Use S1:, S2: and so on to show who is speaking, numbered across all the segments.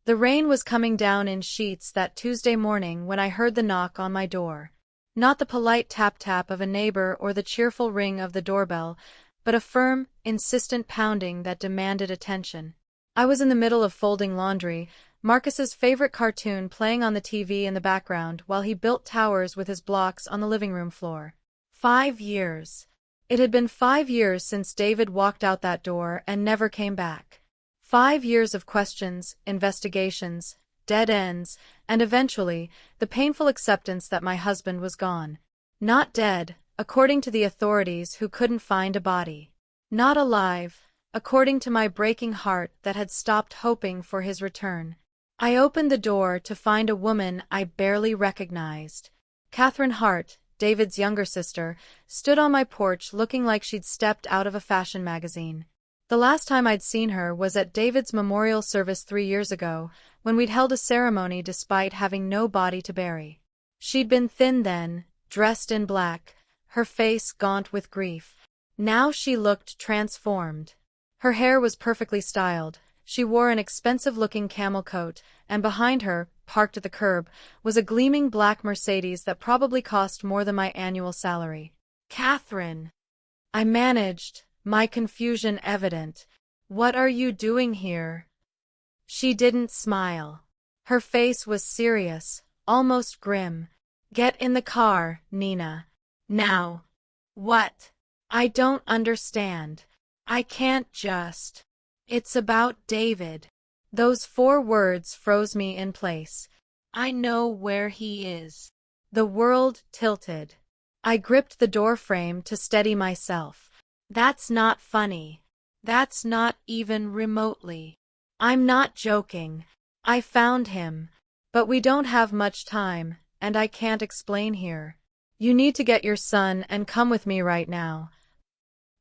S1: The rain was coming down in sheets that Tuesday morning when I heard the knock on my door. Not the polite tap-tap of a neighbor or the cheerful ring of the doorbell, but a firm, insistent pounding that demanded attention. I was in the middle of folding laundry, Marcus's favorite cartoon playing on the TV in the background while he built towers with his blocks on the living room floor. 5 years. It had been 5 years since David walked out that door and never came back. 5 years of questions, investigations, dead ends, and eventually, the painful acceptance that my husband was gone. Not dead, according to the authorities who couldn't find a body. Not alive, according to my breaking heart that had stopped hoping for his return. I opened the door to find a woman I barely recognized. Catherine Hart, David's younger sister, stood on my porch looking like she'd stepped out of a fashion magazine. The last time I'd seen her was at David's memorial service 3 years ago, when we'd held a ceremony despite having no body to bury. She'd been thin then, dressed in black, her face gaunt with grief. Now she looked transformed. Her hair was perfectly styled. She wore an expensive-looking camel coat, and behind her, parked at the curb, was a gleaming black Mercedes that probably cost more than my annual salary. "Catherine," I managed, my confusion evident. "What are you doing here?" She didn't smile. Her face was serious, almost grim. "Get in the car, Nina. Now." "What?" "I don't understand. I can't just. It's about David." Those 4 words froze me in place. "I know where he is." The world tilted. I gripped the doorframe to steady myself. "That's not funny. That's not even remotely. I'm not joking. I found him. But we don't have much time, and I can't explain here. You need to get your son and come with me right now."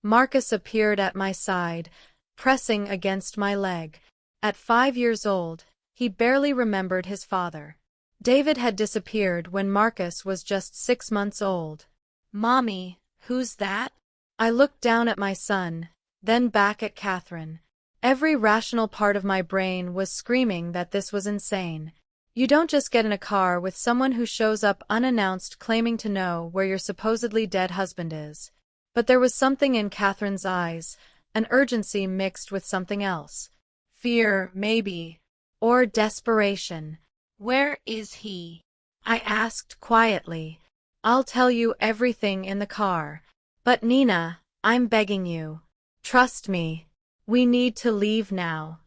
S1: Marcus appeared at my side, pressing against my leg. At 5 years old, he barely remembered his father. David had disappeared when Marcus was just 6 months old. "Mommy, who's that?" I looked down at my son, then back at Catherine. Every rational part of my brain was screaming that this was insane. You don't just get in a car with someone who shows up unannounced claiming to know where your supposedly dead husband is. But there was something in Catherine's eyes, an urgency mixed with something else. Fear, maybe. Or desperation. "Where is he?" I asked quietly. "I'll tell you everything in the car. But Nina, I'm begging you. Trust me. We need to leave now."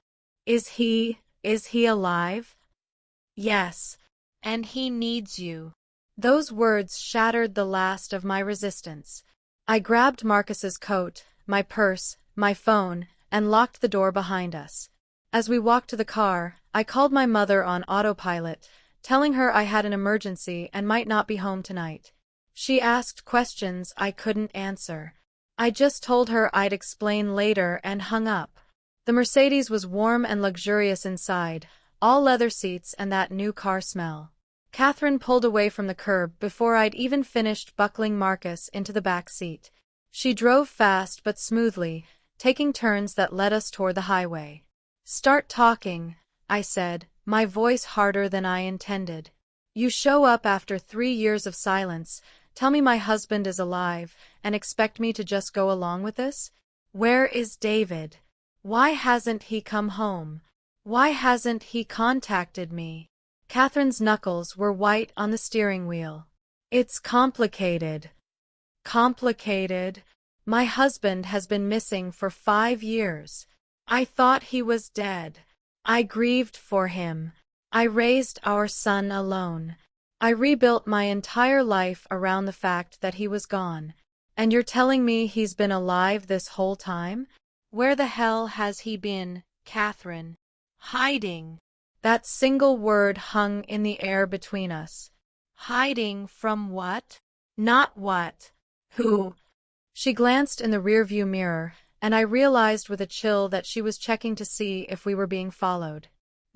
S1: Is he alive?" "Yes. And he needs you." Those words shattered the last of my resistance. I grabbed Marcus's coat, my purse, my phone, and locked the door behind us. As we walked to the car, I called my mother on autopilot, telling her I had an emergency and might not be home tonight. She asked questions I couldn't answer. I just told her I'd explain later and hung up. The Mercedes was warm and luxurious inside, all leather seats and that new car smell. Catherine pulled away from the curb before I'd even finished buckling Marcus into the back seat. She drove fast but smoothly, taking turns that led us toward the highway. "Start talking," I said, my voice harder than I intended. "You show up after 3 years of silence, tell me my husband is alive, and expect me to just go along with this? Where is David? Why hasn't he come home? Why hasn't he contacted me?" Catherine's knuckles were white on the steering wheel. "It's complicated." "Complicated? My husband has been missing for 5 years. I thought he was dead. I grieved for him. I raised our son alone. I rebuilt my entire life around the fact that he was gone. And you're telling me he's been alive this whole time? Where the hell has he been, Catherine?" "Hiding." That single word hung in the air between us. "Hiding from what?" "Not what. Who?" She glanced in the rearview mirror, and I realized with a chill that she was checking to see if we were being followed.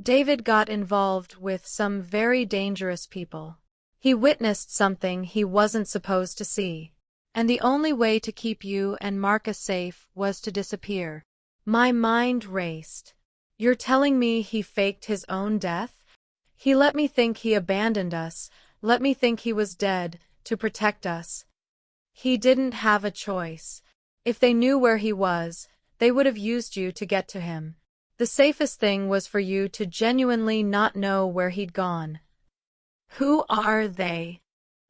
S1: David got involved with some very dangerous people. He witnessed something he wasn't supposed to see. And the only way to keep you and Marcus safe was to disappear. My mind raced. You're telling me he faked his own death? He let me think he abandoned us, let me think he was dead, to protect us. He didn't have a choice. If they knew where he was, they would have used you to get to him. The safest thing was for you to genuinely not know where he'd gone. Who are they?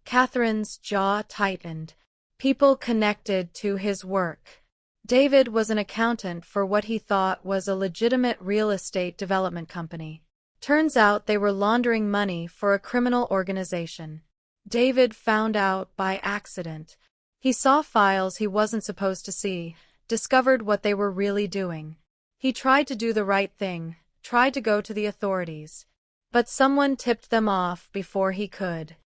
S1: Catherine's jaw tightened. People connected to his work. David was an accountant for what he thought was a legitimate real estate development company. Turns out they were laundering money for a criminal organization. David found out by accident. He saw files he wasn't supposed to see, discovered what they were really doing. He tried to do the right thing, tried to go to the authorities. But someone tipped them off before he could.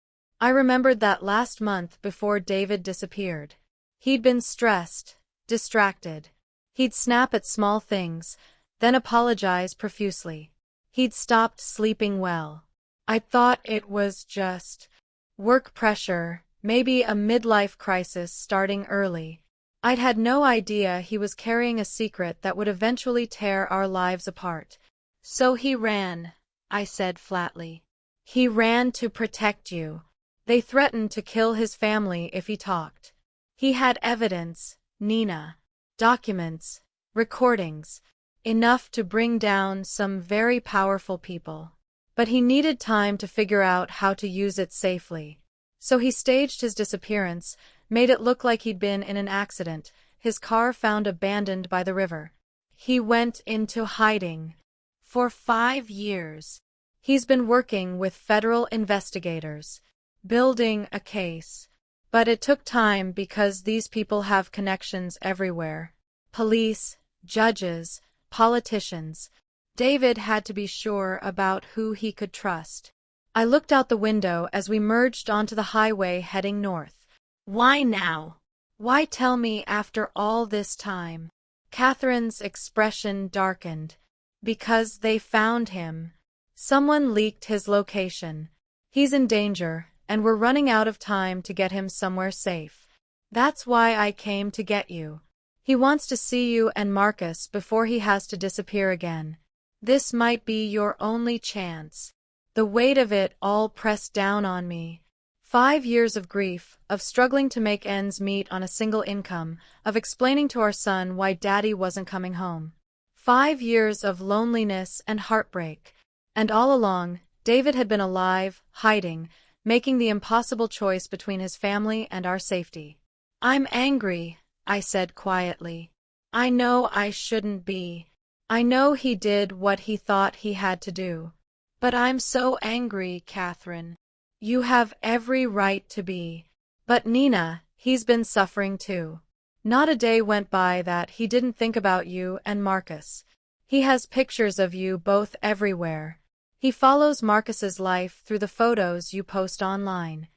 S1: I remembered that last month before David disappeared. He'd been stressed, distracted. He'd snap at small things, then apologize profusely. He'd stopped sleeping well. I thought it was just work pressure, maybe a midlife crisis starting early. I'd had no idea he was carrying a secret that would eventually tear our lives apart. So he ran, I said flatly. He ran to protect you. They threatened to kill his family if he talked. He had evidence, Nina. Documents, recordings, enough to bring down some very powerful people. But he needed time to figure out how to use it safely. So he staged his disappearance, made it look like he'd been in an accident, his car found abandoned by the river. He went into hiding. For 5 years. He's been working with federal investigators, building a case. But it took time because these people have connections everywhere. Police, judges, politicians. David had to be sure about who he could trust. I looked out the window as we merged onto the highway heading north. Why now? Why tell me after all this time? Catherine's expression darkened. Because they found him. Someone leaked his location. He's in danger, and we're running out of time to get him somewhere safe. That's why I came to get you. He wants to see you and Marcus before he has to disappear again. This might be your only chance. The weight of it all pressed down on me. 5 years of grief, of struggling to make ends meet on a single income, of explaining to our son why Daddy wasn't coming home. 5 years of loneliness and heartbreak. And all along, David had been alive, hiding, making the impossible choice between his family and our safety. I'm angry, I said quietly. I know I shouldn't be. I know he did what he thought he had to do. But I'm so angry, Catherine. You have every right to be. But Nina, he's been suffering too. Not a day went by that he didn't think about you and Marcus. He has pictures of you both everywhere. He follows Marcus's life through the photos you post online.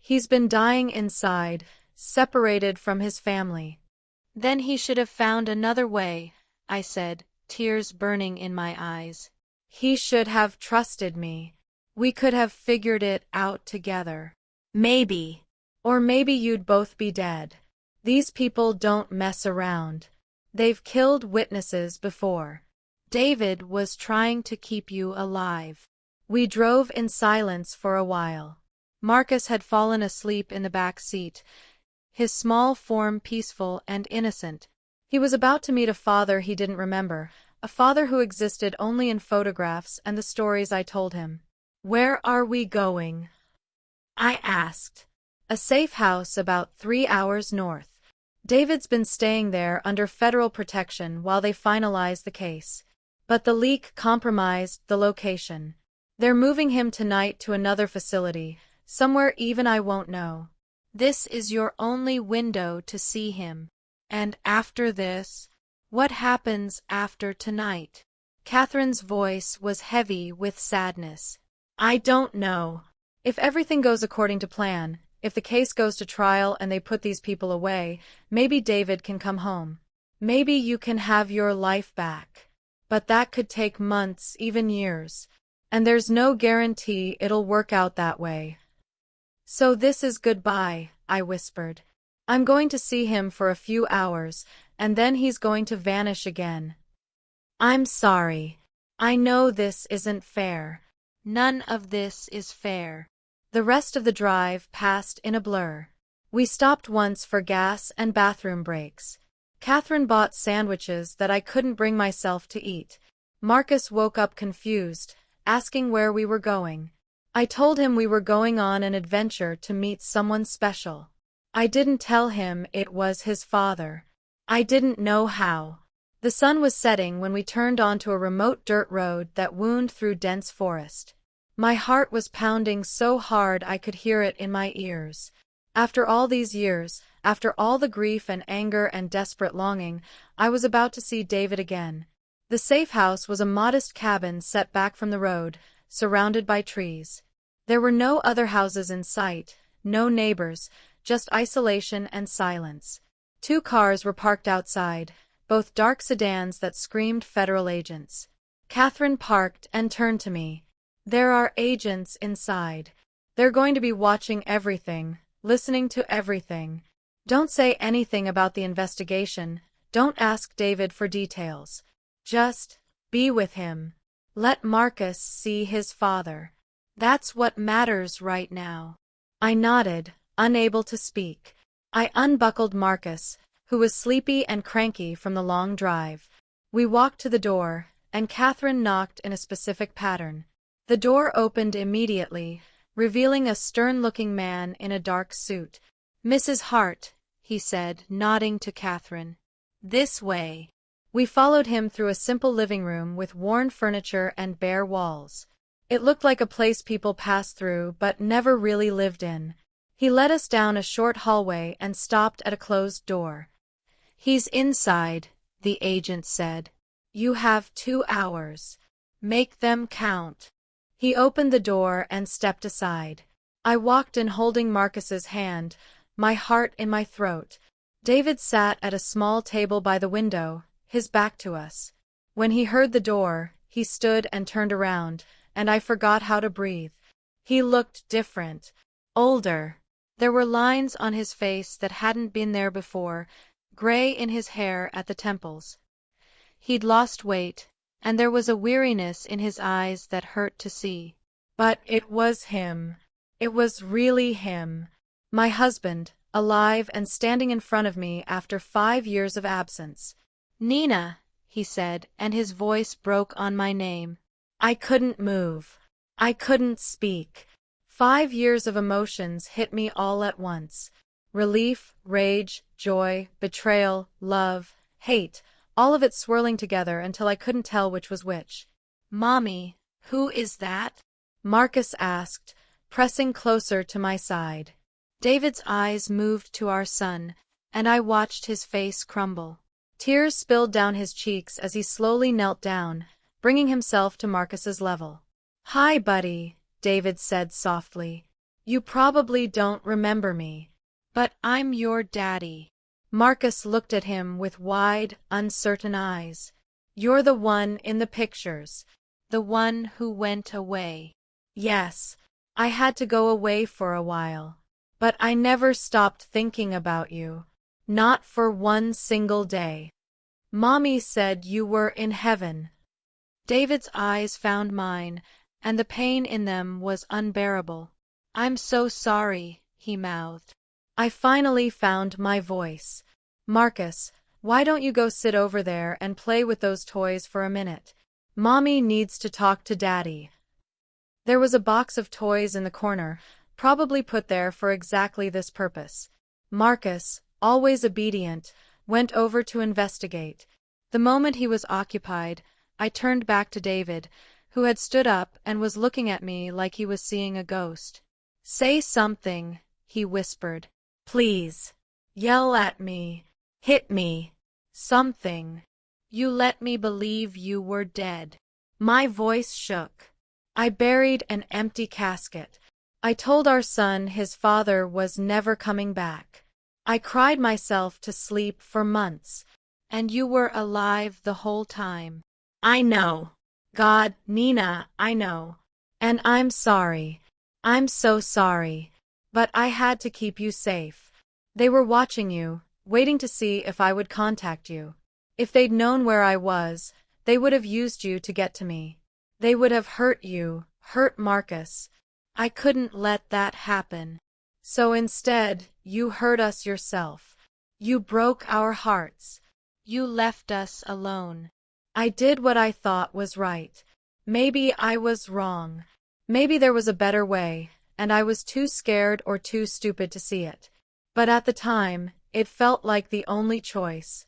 S1: He's been dying inside, separated from his family. Then he should have found another way, I said, tears burning in my eyes. He should have trusted me. We could have figured it out together. Maybe. Or maybe you'd both be dead. These people don't mess around. They've killed witnesses before. David was trying to keep you alive. We drove in silence for a while. Marcus had fallen asleep in the back seat, his small form peaceful and innocent. He was about to meet a father he didn't remember, a father who existed only in photographs and the stories I told him. Where are we going? I asked. A safe house about 3 hours north. David's been staying there under federal protection while they finalize the case. But the leak compromised the location. They're moving him tonight to another facility, somewhere even I won't know. This is your only window to see him. And after this? What happens after tonight? Catherine's voice was heavy with sadness. I don't know. If everything goes according to plan, if the case goes to trial and they put these people away, maybe David can come home. Maybe you can have your life back. But that could take months, even years. And there's no guarantee it'll work out that way. So this is goodbye, I whispered. I'm going to see him for a few hours, and then he's going to vanish again. I'm sorry. I know this isn't fair. None of this is fair. The rest of the drive passed in a blur. We stopped once for gas and bathroom breaks. Catherine bought sandwiches that I couldn't bring myself to eat. Marcus woke up confused, asking where we were going. I told him we were going on an adventure to meet someone special. I didn't tell him it was his father. I didn't know how. The sun was setting when we turned onto a remote dirt road that wound through dense forest. My heart was pounding so hard I could hear it in my ears. After all these years, after all the grief and anger and desperate longing, I was about to see David again. The safe house was a modest cabin set back from the road, surrounded by trees. There were no other houses in sight, no neighbors, just isolation and silence. 2 cars were parked outside, both dark sedans that screamed federal agents. Catherine parked and turned to me. There are agents inside. They're going to be watching everything, listening to everything. Don't say anything about the investigation. Don't ask David for details. Just be with him. Let Marcus see his father. That's what matters right now. I nodded, unable to speak. I unbuckled Marcus, who was sleepy and cranky from the long drive. We walked to the door, and Catherine knocked in a specific pattern. The door opened immediately, revealing a stern-looking man in a dark suit. "Mrs. Hart," he said, nodding to Catherine. "This way." We followed him through a simple living room with worn furniture and bare walls. It looked like a place people passed through but never really lived in. He led us down a short hallway and stopped at a closed door. "He's inside," the agent said. "You have 2 hours. Make them count." He opened the door and stepped aside. I walked in holding Marcus's hand, my heart in my throat. David sat at a small table by the window, his back to us. When he heard the door, he stood and turned around, and I forgot how to breathe. He looked different, older. There were lines on his face that hadn't been there before, gray in his hair at the temples. He'd lost weight, and there was a weariness in his eyes that hurt to see. But it was him. It was really him. My husband, alive and standing in front of me after 5 years of absence. "Nina," he said, and his voice broke on my name. I couldn't move. I couldn't speak. 5 years of emotions hit me all at once. Relief, rage, joy, betrayal, love, hate, all of it swirling together until I couldn't tell which was which. "Mommy, who is that?" Marcus asked, pressing closer to my side. David's eyes moved to our son, and I watched his face crumble. Tears spilled down his cheeks as he slowly knelt down, bringing himself to Marcus's level. "Hi, buddy," David said softly. "You probably don't remember me, but I'm your daddy." Marcus looked at him with wide, uncertain eyes. "You're the one in the pictures, the one who went away." "Yes, I had to go away for a while. But I never stopped thinking about you. Not for one single day. Mommy said you were in heaven." David's eyes found mine, and the pain in them was unbearable. "I'm so sorry," he mouthed. I finally found my voice. "Marcus, why don't you go sit over there and play with those toys for a minute? Mommy needs to talk to Daddy." There was a box of toys in the corner, probably put there for exactly this purpose. Marcus, always obedient, went over to investigate. The moment he was occupied, I turned back to David, who had stood up and was looking at me like he was seeing a ghost. "Say something," he whispered. "Please. Yell at me. Hit me. Something. You let me believe you were dead." My voice shook. I buried an empty casket. I told our son his father was never coming back. I cried myself to sleep for months. "And you were alive the whole time." "I know. God, Nina, I know. And I'm sorry. I'm so sorry. But I had to keep you safe. They were watching you, waiting to see if I would contact you. If they'd known where I was, They would have used you to get to me. They would have hurt you, hurt Marcus. I couldn't let that happen. So instead, you hurt us yourself. You broke our hearts. You left us alone. I did what I thought was right. Maybe I was wrong. Maybe there was a better way, and I was too scared or too stupid to see it. But at the time, it felt like the only choice.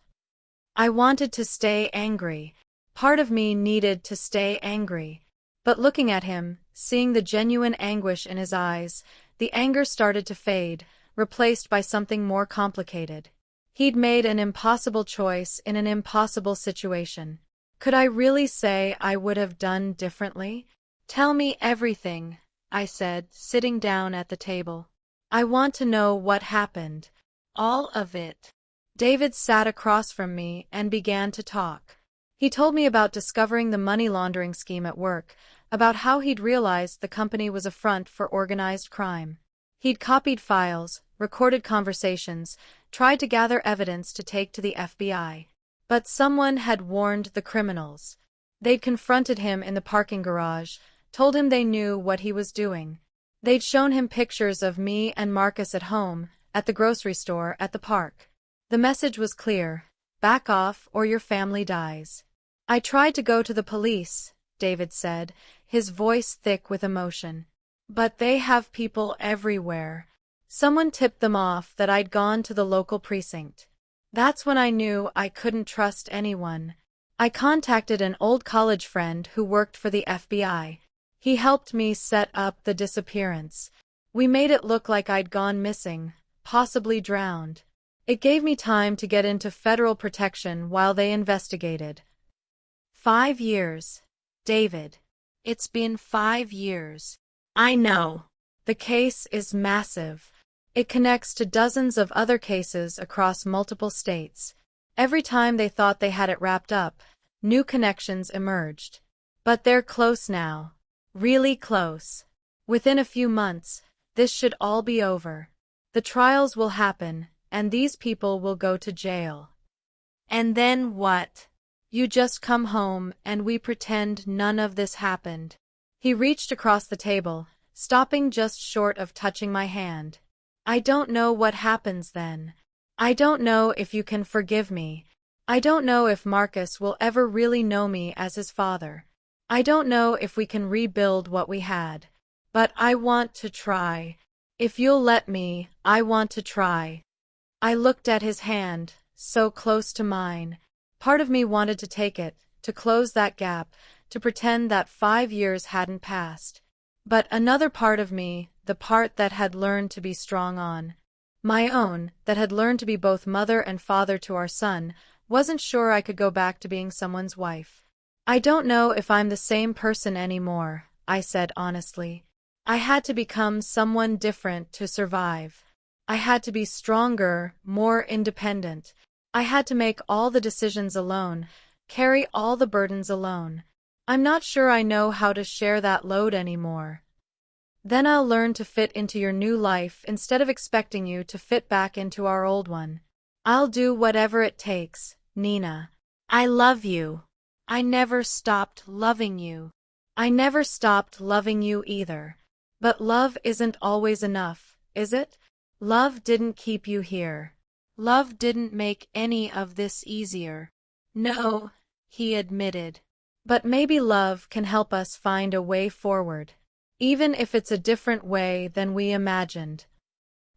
S1: I wanted to stay angry. Part of me needed to stay angry. But looking at him, seeing the genuine anguish in his eyes, the anger started to fade, replaced by something more complicated. He'd made an impossible choice in an impossible situation. Could I really say I would have done differently? Tell me everything, I said, sitting down at the table. I want to know what happened. All of it. David sat across from me and began to talk. He told me about discovering the money laundering scheme at work, about how he'd realized the company was a front for organized crime. He'd copied files, recorded conversations, tried to gather evidence to take to the FBI. But someone had warned the criminals. They'd confronted him in the parking garage, told him they knew what he was doing. They'd shown him pictures of me and Marcus at home, at the grocery store, at the park. The message was clear: back off or your family dies. I tried to go to the police, David said, his voice thick with emotion. But they have people everywhere. Someone tipped them off that I'd gone to the local precinct. That's when I knew I couldn't trust anyone. I contacted an old college friend who worked for the FBI. He helped me set up the disappearance. We made it look like I'd gone missing, possibly drowned. It gave me time to get into federal protection while they investigated. 5 years. David. It's been 5 years. I know. The case is massive. It connects to dozens of other cases across multiple states. Every time they thought they had it wrapped up, new connections emerged. But they're close now. Really close. Within a few months, this should all be over. The trials will happen, and these people will go to jail. And then what? You just come home and we pretend none of this happened. He reached across the table, stopping just short of touching my hand. I don't know what happens then. I don't know if you can forgive me. I don't know if Marcus will ever really know me as his father. I don't know if we can rebuild what we had. But I want to try. If you'll let me, I want to try. I looked at his hand, so close to mine. Part of me wanted to take it, to close that gap, to pretend that 5 years hadn't passed. But another part of me, the part that had learned to be strong on my own, that had learned to be both mother and father to our son, wasn't sure I could go back to being someone's wife. I don't know if I'm the same person anymore, I said honestly. I had to become someone different to survive. I had to be stronger, more independent. I had to make all the decisions alone, carry all the burdens alone. I'm not sure I know how to share that load anymore. Then I'll learn to fit into your new life instead of expecting you to fit back into our old one. I'll do whatever it takes, Nina. I love you. I never stopped loving you. I never stopped loving you either. But love isn't always enough, is it? Love didn't keep you here. Love didn't make any of this easier. No, he admitted. But maybe love can help us find a way forward, even if it's a different way than we imagined.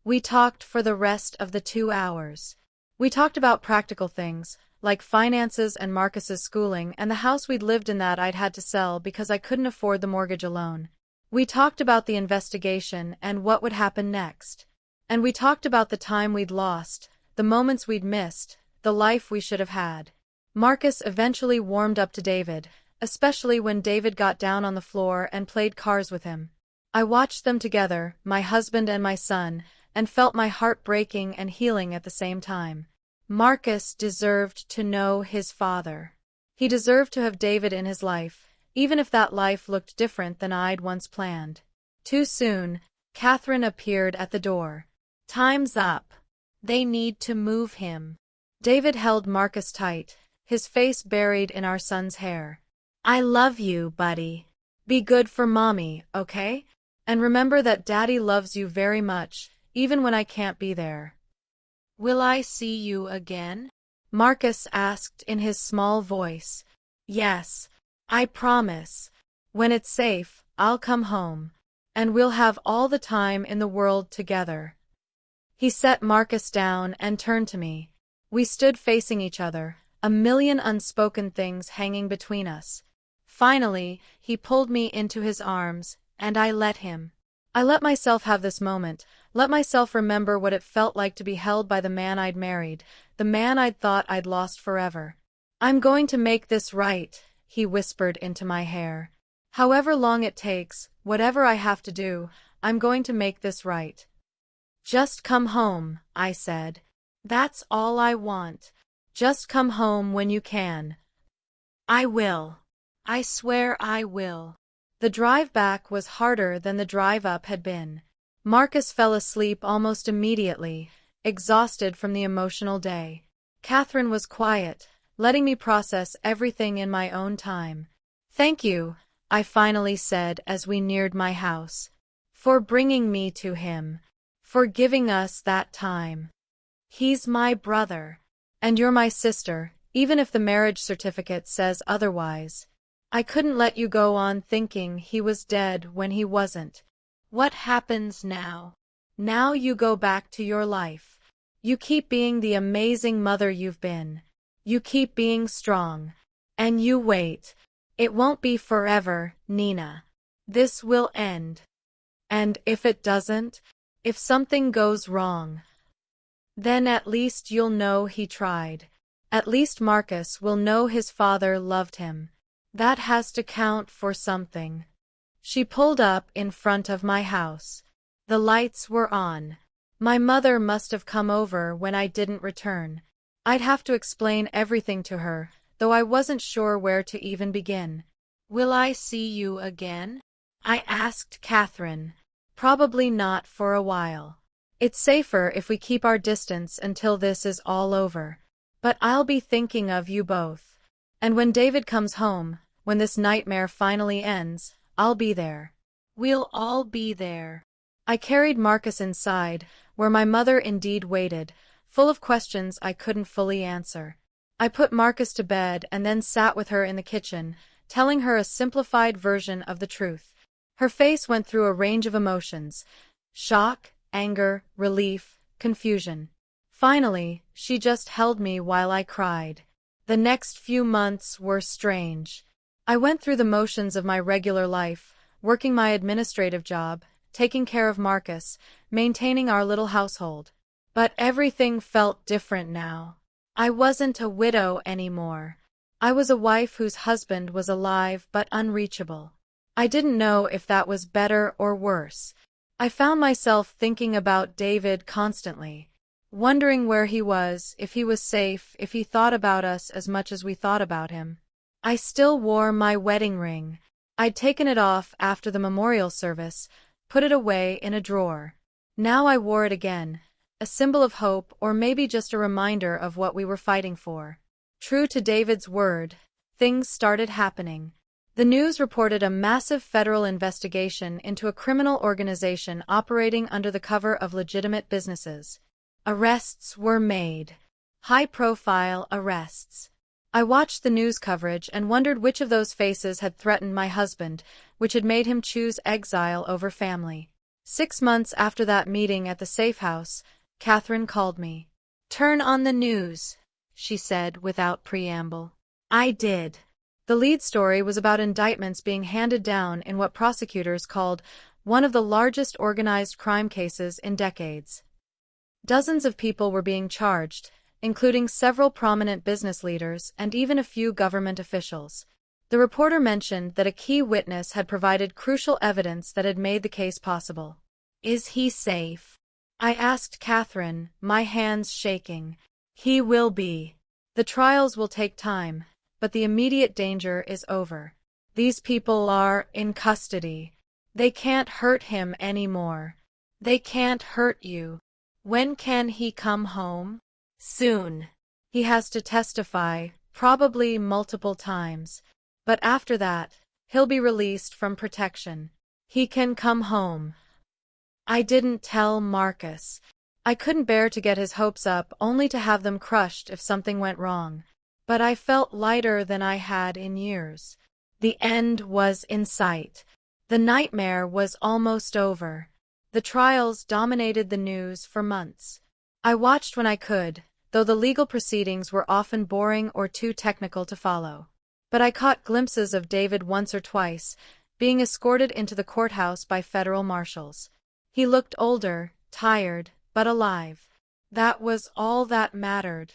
S1: We talked for the rest of the 2 hours. We talked about practical things, like finances and Marcus's schooling and the house we'd lived in that I'd had to sell because I couldn't afford the mortgage alone. We talked about the investigation and what would happen next. And we talked about the time we'd lost, the moments we'd missed, the life we should have had. Marcus eventually warmed up to David, especially when David got down on the floor and played cards with him. I watched them together, my husband and my son, and felt my heart breaking and healing at the same time. Marcus deserved to know his father. He deserved to have David in his life, even if that life looked different than I'd once planned. Too soon, Catherine appeared at the door. Time's up. They need to move him. David held Marcus tight, his face buried in our son's hair. I love you, buddy. Be good for mommy, okay? And remember that daddy loves you very much, even when I can't be there. Will I see you again? Marcus asked in his small voice. Yes, I promise. When it's safe, I'll come home, and we'll have all the time in the world together. He set Marcus down and turned to me. We stood facing each other, a million unspoken things hanging between us. Finally, he pulled me into his arms, and I let him. I let myself have this moment, let myself remember what it felt like to be held by the man I'd married, the man I'd thought I'd lost forever. I'm going to make this right, he whispered into my hair. However long it takes, whatever I have to do, I'm going to make this right. Just come home, I said. That's all I want. Just come home when you can. I will. I swear I will. The drive back was harder than the drive up had been. Marcus fell asleep almost immediately, exhausted from the emotional day. Catherine was quiet, letting me process everything in my own time. Thank you, I finally said as we neared my house. For bringing me to him. For giving us that time. He's my brother. And you're my sister, even if the marriage certificate says otherwise. I couldn't let you go on thinking he was dead when he wasn't. What happens now? Now you go back to your life. You keep being the amazing mother you've been. You keep being strong. And you wait. It won't be forever, Nina. This will end. And if it doesn't, if something goes wrong, then at least you'll know he tried. At least Marcus will know his father loved him. That has to count for something. She pulled up in front of my house. The lights were on. My mother must have come over when I didn't return. I'd have to explain everything to her, though I wasn't sure where to even begin. Will I see you again? I asked Catherine. Probably not for a while. It's safer if we keep our distance until this is all over. But I'll be thinking of you both. And when David comes home, when this nightmare finally ends, I'll be there. We'll all be there. I carried Marcus inside, where my mother indeed waited, full of questions I couldn't fully answer. I put Marcus to bed and then sat with her in the kitchen, telling her a simplified version of the truth. Her face went through a range of emotions: shock, anger, relief, confusion. Finally, she just held me while I cried. The next few months were strange. I went through the motions of my regular life, working my administrative job, taking care of Marcus, maintaining our little household. But everything felt different now. I wasn't a widow anymore. I was a wife whose husband was alive but unreachable. I didn't know if that was better or worse. I found myself thinking about David constantly, wondering where he was, if he was safe, if he thought about us as much as we thought about him. I still wore my wedding ring. I'd taken it off after the memorial service, put it away in a drawer. Now I wore it again, a symbol of hope or maybe just a reminder of what we were fighting for. True to David's word, things started happening. The news reported a massive federal investigation into a criminal organization operating under the cover of legitimate businesses. Arrests were made. High-profile arrests. I watched the news coverage and wondered which of those faces had threatened my husband, which had made him choose exile over family. 6 months after that meeting at the safe house, Catherine called me. "Turn on the news," she said without preamble. I did. The lead story was about indictments being handed down in what prosecutors called one of the largest organized crime cases in decades. Dozens of people were being charged, including several prominent business leaders and even a few government officials. The reporter mentioned that a key witness had provided crucial evidence that had made the case possible. "Is he safe?" I asked Catherine, my hands shaking. "He will be. The trials will take time, but the immediate danger is over. These people are in custody. They can't hurt him anymore. They can't hurt you. When can he come home?" "Soon. He has to testify," Probably multiple times. But after that, he'll be released from protection. He can come home. I didn't tell Marcus. I couldn't bear to get his hopes up only to have them crushed if something went wrong. But I felt lighter than I had in years. The end was in sight. The nightmare was almost over. The trials dominated the news for months. I watched when I could, though the legal proceedings were often boring or too technical to follow. But I caught glimpses of David once or twice, being escorted into the courthouse by federal marshals. He looked older, tired, but alive. That was all that mattered.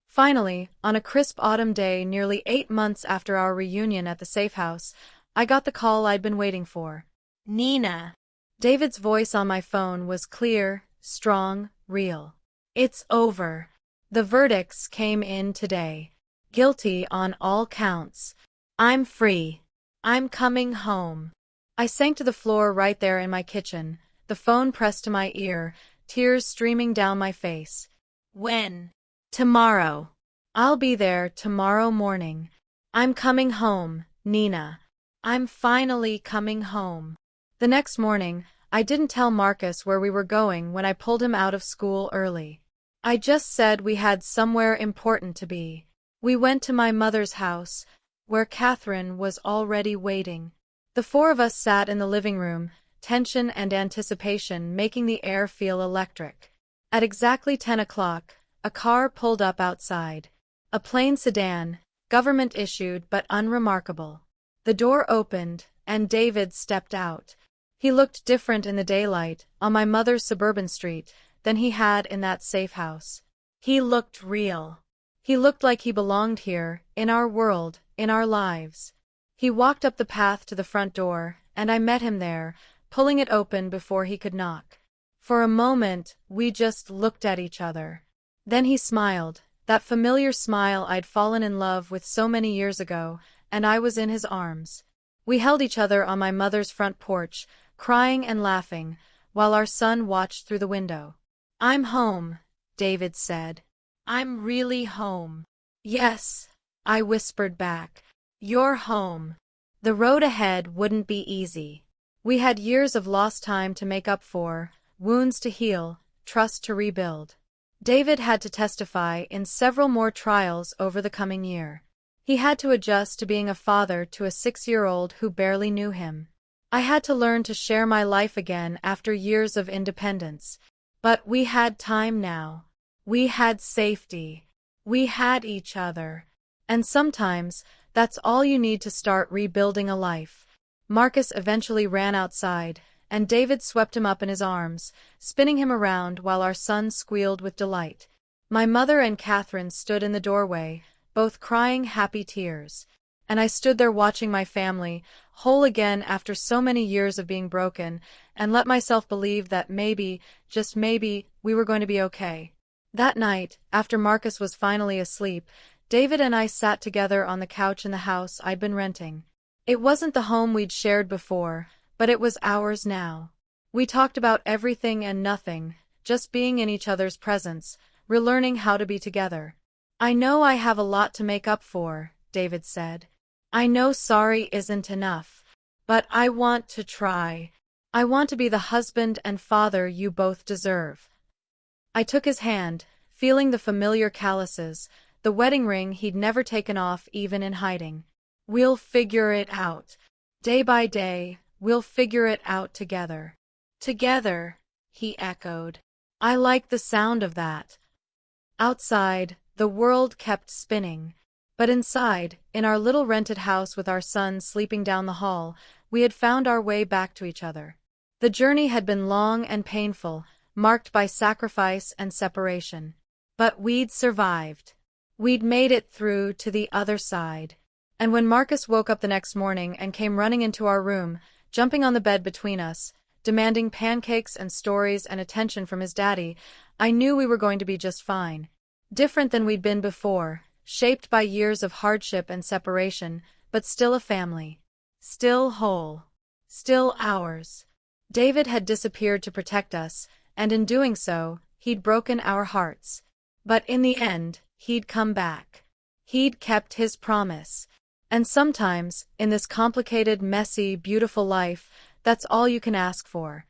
S1: Finally, on a crisp autumn day nearly 8 months after our reunion at the safe house, I got the call I'd been waiting for. Nina. David's voice on my phone was clear, strong, real. It's over. The verdicts came in today. Guilty on all counts. I'm free. I'm coming home. I sank to the floor right there in my kitchen, the phone pressed to my ear, tears streaming down my face. When? Tomorrow. I'll be there tomorrow morning. I'm coming home, Nina. I'm finally coming home. The next morning, I didn't tell Marcus where we were going when I pulled him out of school early. I just said we had somewhere important to be. We went to my mother's house, where Catherine was already waiting. The four of us sat in the living room, tension and anticipation making the air feel electric. At exactly 10 o'clock, a car pulled up outside. A plain sedan, government-issued but unremarkable. The door opened, and David stepped out. He looked different in the daylight, on my mother's suburban street, than he had in that safe house. He looked real. He looked like he belonged here, in our world, in our lives. He walked up the path to the front door, and I met him there, pulling it open before he could knock. For a moment, we just looked at each other. Then he smiled, that familiar smile I'd fallen in love with so many years ago, and I was in his arms. We held each other on my mother's front porch, crying and laughing, while our son watched through the window. I'm home, David said. I'm really home. Yes, I whispered back. You're home. The road ahead wouldn't be easy. We had years of lost time to make up for, wounds to heal, trust to rebuild. David had to testify in several more trials over the coming year. He had to adjust to being a father to a 6-year-old who barely knew him. I had to learn to share my life again after years of independence. But we had time now. We had safety. We had each other. And sometimes, that's all you need to start rebuilding a life. Marcus eventually ran outside, and David swept him up in his arms, spinning him around while our son squealed with delight. My mother and Catherine stood in the doorway, both crying happy tears. And I stood there watching my family, whole again after so many years of being broken, and let myself believe that maybe, just maybe, we were going to be okay. That night, after Marcus was finally asleep, David and I sat together on the couch in the house I'd been renting. It wasn't the home we'd shared before, but it was ours now. We talked about everything and nothing, just being in each other's presence, relearning how to be together. I know I have a lot to make up for, David said. I know sorry isn't enough, but I want to try. I want to be the husband and father you both deserve. I took his hand, feeling the familiar calluses, the wedding ring he'd never taken off even in hiding. We'll figure it out. Day by day, we'll figure it out together. Together, he echoed. I like the sound of that. Outside, the world kept spinning. But inside, in our little rented house with our son sleeping down the hall, we had found our way back to each other. The journey had been long and painful, marked by sacrifice and separation. But we'd survived. We'd made it through to the other side. And when Marcus woke up the next morning and came running into our room, jumping on the bed between us, demanding pancakes and stories and attention from his daddy, I knew we were going to be just fine. Different than we'd been before, shaped by years of hardship and separation, but still a family. Still whole. Still ours. David had disappeared to protect us, and in doing so, he'd broken our hearts. But in the end, he'd come back. He'd kept his promise. And sometimes, in this complicated, messy, beautiful life, that's all you can ask for.